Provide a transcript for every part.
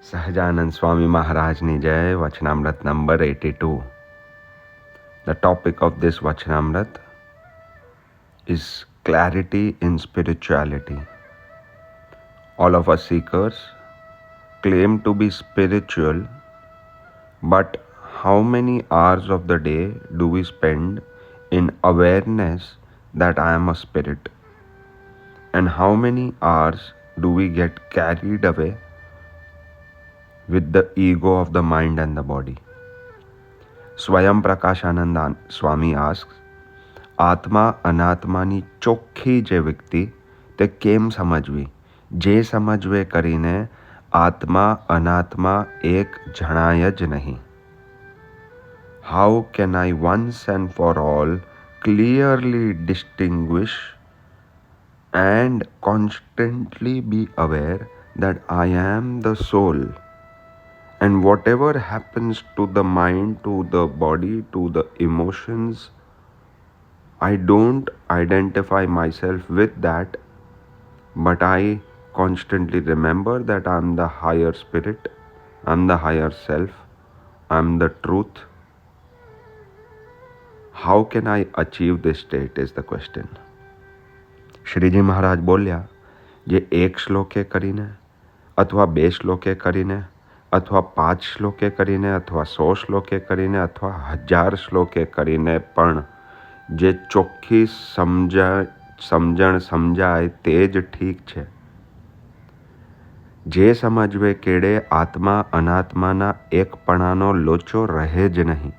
સહજાનંદ સ્વામી મહારાજની જય. Vachnamrut number 82. The topic of this Vachnamrut is clarity in spirituality. All of us seekers claim to be spiritual, but how many hours of the day do we spend in awareness that I am a spirit? And how many hours do we get carried away with the ego of the mind and the body? Swayam Prakashanand Swami asks, આત્મા અનાત્માની ચોખ્ખી જે વ્યક્તિ તે કેમ સમજવી? જે સમજવે કરીને આત્મા અનાત્મા એક જણાય જ નહીં. How can I once and for all clearly distinguish and constantly be aware that I am the soul, and whatever happens to the mind, to the body, to the emotions, I don't identify myself with that, but I constantly remember that I'm the higher spirit, I'm the higher self, I'm the truth. How can I achieve this state is the question. Shriji મહારાજ બોલ્યા, જે એક શ્લોકે કરીને અથવા 2 શ્લોકે કરીને અથવા 5 શ્લોકે કરીને અથવા 100 શ્લોકે કરીને અથવા 1000 શ્લોકે કરીને પણ જે ચોખ્ખી સમજણ સમજાય તે જ ઠીક છે. જે સમજવે કેડે આત્મા અનાત્માના એકપણાનો લોચો રહે જ નહીં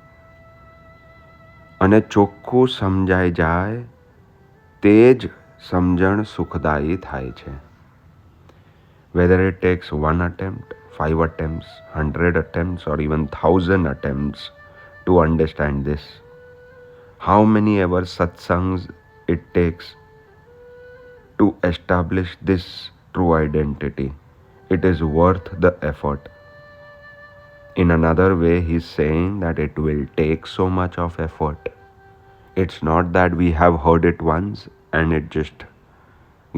અને ચોખ્ખું સમજાઈ જાય તે જ સમજણ સુખદાયી થાય છે. Whether it takes 1 attempt, 5 attempts, 100 attempts, or even 1000 attempts to understand this, how many ever satsangs it takes to establish this true identity, it is worth the effort. In another way, he is saying that it will take so much of effort. It's not that we have heard it once and it just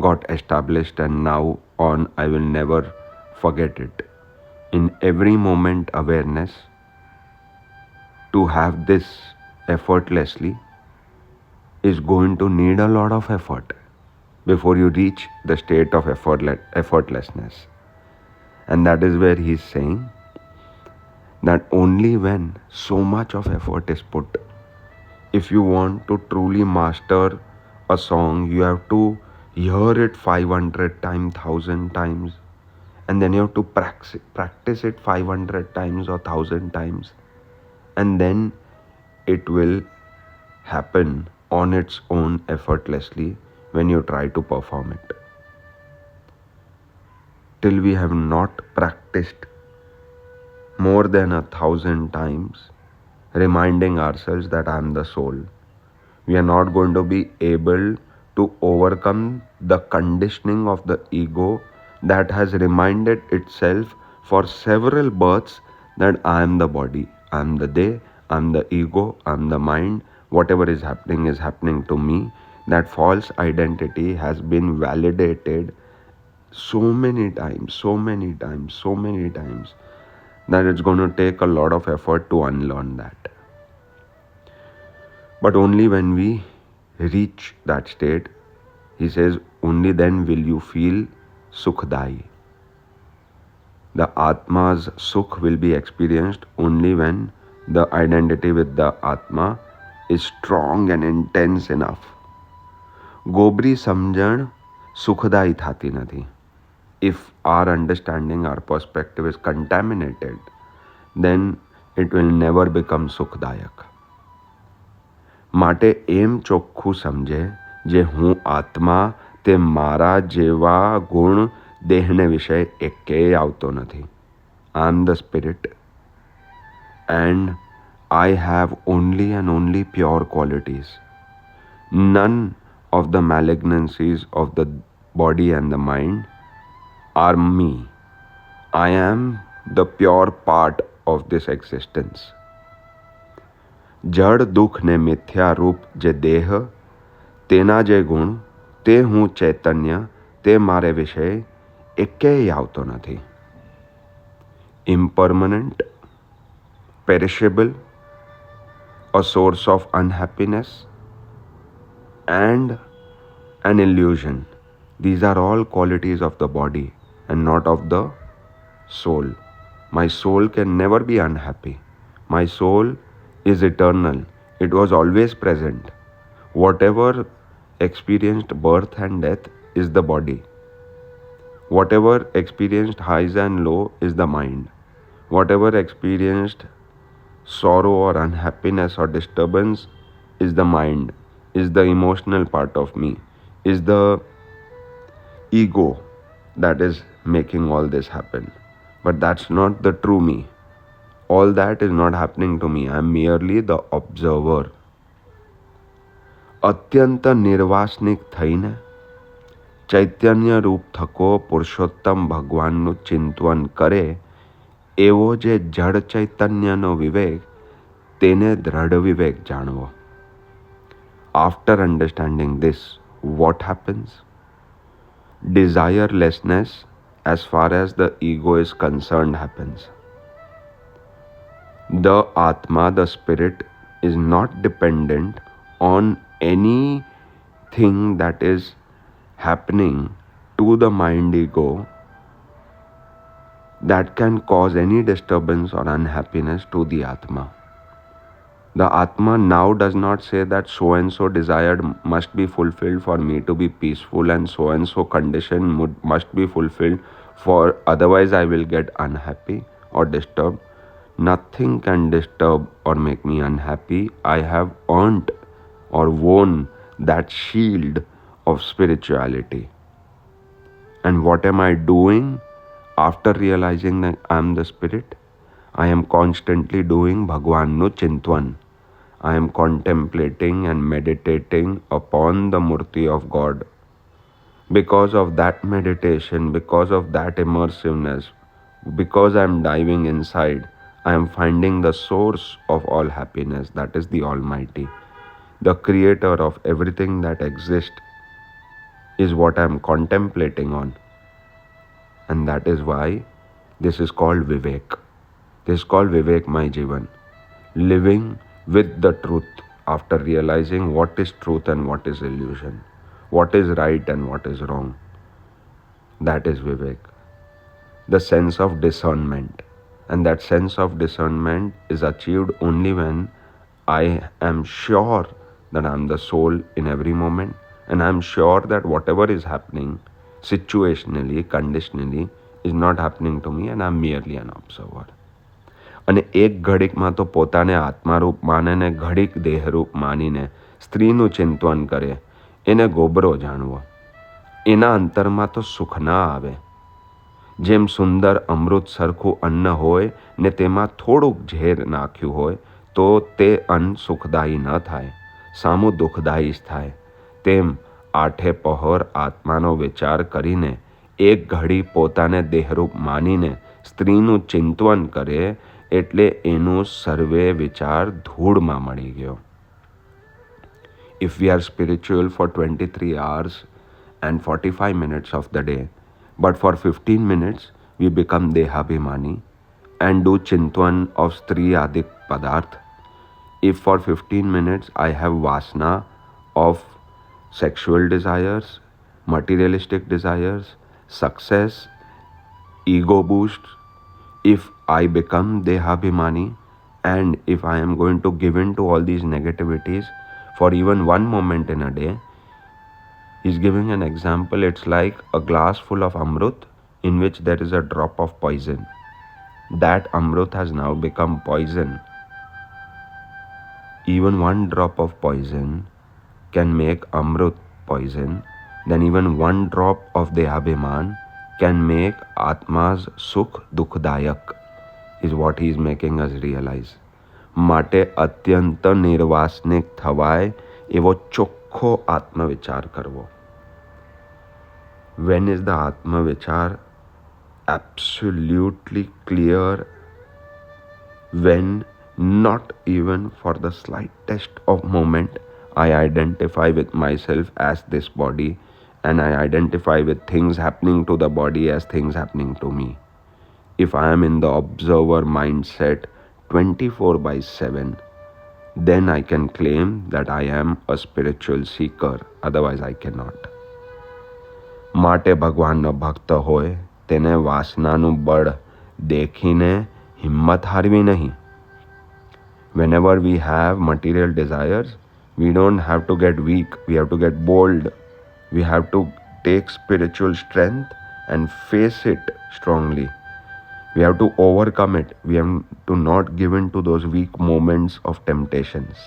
got established and now on I will never forget it. In every moment awareness, to have this effortlessly is going to need a lot of effort before you reach the state of effortlessness. And that is where he is saying that only when so much of effort is put, if you want to truly master a song, you have to hear it 500 times, 1000 times, and then you have to practice it 500 times or 1000 times, and then it will happen on its own effortlessly when you try to perform it. Till we have not practiced more than 1000 times, reminding ourselves that I am the soul, we are not going to be able to overcome the conditioning of the ego that has reminded itself for several births that I am the body, I am the they, I am the ego, I am the mind, whatever is happening to me. That false identity has been validated so many times that it's going to take a lot of effort to unlearn that. But only when we reach that state, he says, only then will you feel sukhdayi. The Atma's sukh will be experienced only when the identity with the Atma is strong and intense enough. ગોબરી સમજણ સુખદાયી થતી નથી. If our understanding, our perspective is contaminated, then it will never become સુખદાયક. માટે એમ ચોખ્ખું સમજે જે હું આત્મા તે મારા જેવા ગુણ દેહને વિષય એકેય આવતો નથી. I am the spirit and I have only and only pure qualities. None of the malignancies of the body and the mind are me. I am the pure part of this existence. જડ દુઃખ ને મિથ્યા રૂપ જે દેહ તેના જે ગુણ તે હું ચૈતન્ય તે મારે વિષય એકેય આવતો નથી. impermanent, perishable, a source of unhappiness, and an illusion. These are all qualities of the body and not of the soul. My soul can never be unhappy. My soul is eternal. It was always present. Whatever experienced birth and death is the body. Whatever experienced highs and low is the mind. Whatever experienced sorrow or unhappiness or disturbance is the mind, is the emotional part of me, is the ego that is making all this happen. But that's not the true me. All that is not happening to me. I am merely the observer. અત્યંત નિર્વાસનિક થઈને ચૈતન્ય રૂપ થકો પુરુષોત્તમ ભગવાનનું ચિંતન કરે એવો જે જડ ચૈતન્યનો વિવેક તેને દ્રઢ વિવેક જાણવો. After understanding this, what happens? Desirelessness as far as the ego is concerned happens. The Atma, the spirit, is not dependent on anything that is happening to the mind ego that can cause any disturbance or unhappiness to the Atma. The Atma now does not say that so and so desired must be fulfilled for me to be peaceful and so condition must be fulfilled, for otherwise I will get unhappy or disturbed. Nothing can disturb or make me unhappy. I have earned or worn that shield of spirituality. And what am I doing after realizing that I am the spirit? I am constantly doing Bhagwannu Chintwan. I am contemplating and meditating upon the Murti of God. Because of that meditation, because of that immersiveness, because I am diving inside, I am finding the source of all happiness, that is the Almighty. The creator of everything that exists is what I am contemplating on. And that is why this is called Vivek. This is called Vivek Mai Jivan. Living with the truth after realizing what is truth and what is illusion, what is right and what is wrong. That is Vivek. The sense of discernment. And that sense of discernment is achieved only when I am sure that I am the soul in every moment, and I am sure that whatever is happening situationally, conditionally, is not happening to me and I am merely an observer. અને એક ઘડીકમાં તો પોતાને આત્મારૂપ માને ને ઘડીક દેહરૂપ માનીને સ્ત્રીનું ચિંતન કરે એને ગોબરો જાણવો. એના અંતરમાં તો સુખ ના આવે. જેમ સુંદર અમૃત સરખું અન્ન હોય ને તેમાં થોડુંક ઝેર નાખ્યું હોય તો તે અન્ન સુખદાયી ન થાય, સામું દુઃખદાયી જ થાય. તેમ આઠે પહોર આત્માનો વિચાર કરીને એક ઘડી પોતાને દેહરૂપ માનીને સ્ત્રીનું ચિંતન કરે એટલે એનું સર્વે વિચાર ધૂળમાં મળી ગયો. If we are spiritual for 23 hours and 45 minutes of the day, but for 15 minutes we become Dehabhimani and do Chintan of Stri Adik Padarth. If for 15 minutes I have Vasana of sexual desires, materialistic desires, success, ego boost, if I become Dehabhimani and if I am going to give in to all these negativities for even one moment in a day, he's giving an example. It's like a glass full of Amrut in which there is a drop of poison. That Amrut has now become poison. Even one drop of poison can make Amrut poison. Then even one drop of Dehabhiman can make Atma's Sukh Dukhdayak, is what he is making us realize. માટે અત્યંત નિર્વાસનિક થવાય એવો ચોખ્ખો આત્મવિચાર કરવો. When is the આત્મવિચાર absolutely clear? When not even for the slightest of moment I identify with myself as this body and I identify with things happening to the body as things happening to me. If I am in the observer mindset 24/7, then I can claim that I am a spiritual seeker. Otherwise, I cannot. માટે ભગવાનનો ભક્ત હોય તેને વાસનાનું બળ દેખીને હિંમત હારવી નહીં. Whenever we have material desires, we don't have to get weak. We have to get bold. We have to take spiritual strength and face it strongly. We have to overcome it. We have to not give in to those weak moments of temptations.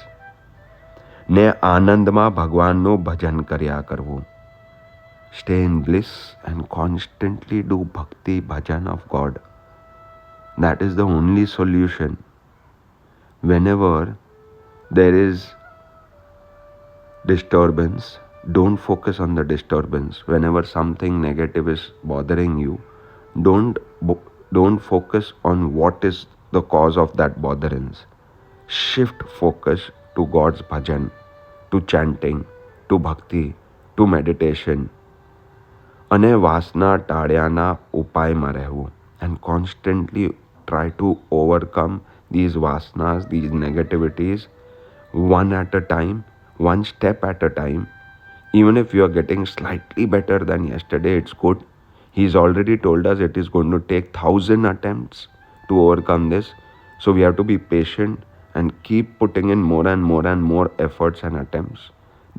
ને આનંદમાં ભગવાનનું ભજન કર્યા કરવું. Stay in bliss and constantly do bhakti bhajan of God. That is the only solution. Whenever there is disturbance, don't focus on the disturbance. Whenever something negative is bothering you, don't focus on what is the cause of that botherance. Shift focus to God's bhajan, to chanting, to bhakti, to meditation. અને વાસના ટાળ્યાના ઉપાયમાં રહેવું. And constantly try to overcome these vasanas, these negativities, one at a time, one step at a time. Even if you are getting slightly better than yesterday, it's good. He's already told us it is going to take 1,000 attempts to overcome this. So we have to be patient and keep putting in more and more and more efforts and attempts.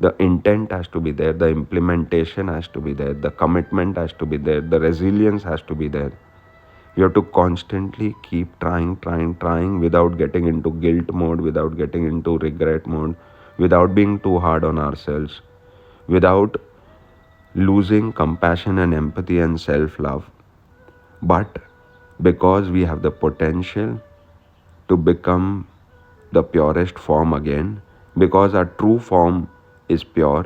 The intent has to be there, the implementation has to be there, the commitment has to be there, the resilience has to be there. You have to constantly keep trying without getting into guilt mode, without getting into regret mode, without being too hard on ourselves, without losing compassion and empathy and self-love. But because we have the potential to become the purest form again, because our true form is pure,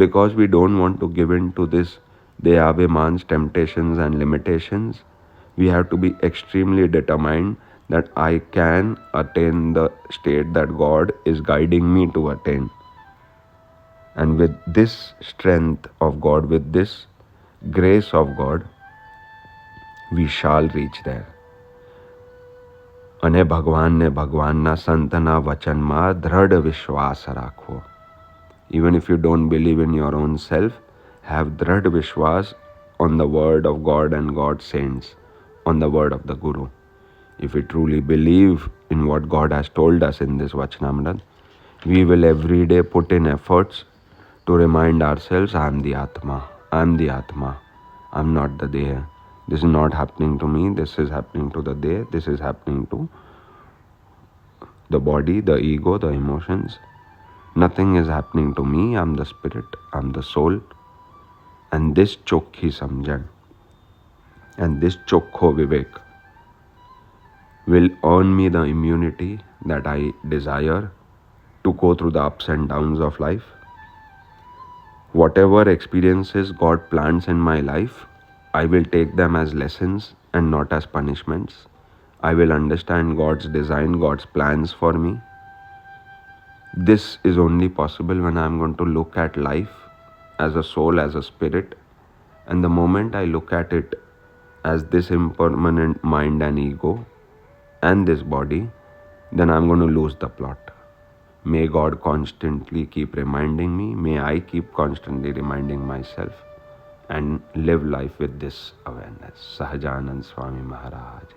because we don't want to give in to this Dehabhiman's temptations and limitations, we have to be extremely determined that I can attain the state that God is guiding me to attain. And with this strength of God, with this grace of God, we shall reach there. અને ભગવાનને ભગવાનના સંતના વચનમાં દૃઢ વિશ્વાસ રાખવો. Even if you don't believe in your own self, have dृढ़ विश्वास on the word of God and God's saints, on the word of the Guru. If we truly believe in what God has told us in this Vachnamrut, we will every day put in efforts to remind ourselves, I am the Atma, I am the Atma, I am not the Deha. This is not happening to me, this is happening to the Deha, this is happening to the body, the ego, the emotions. Nothing is happening to me, I am the spirit, I am the soul. And this chokhi samjan and this chokho vivek will earn me the immunity that I desire to go through the ups and downs of life. Whatever experiences God plants in my life, I will take them as lessons and not as punishments. I will understand God's design, God's plans for me. This is only possible when I am going to look at life as a soul, as a spirit. And the moment I look at it as this impermanent mind and ego and this body, then I'm going to lose the plot. May God constantly keep reminding me, may I keep constantly reminding myself and live life with this awareness. Sahajanand Swami Maharaj.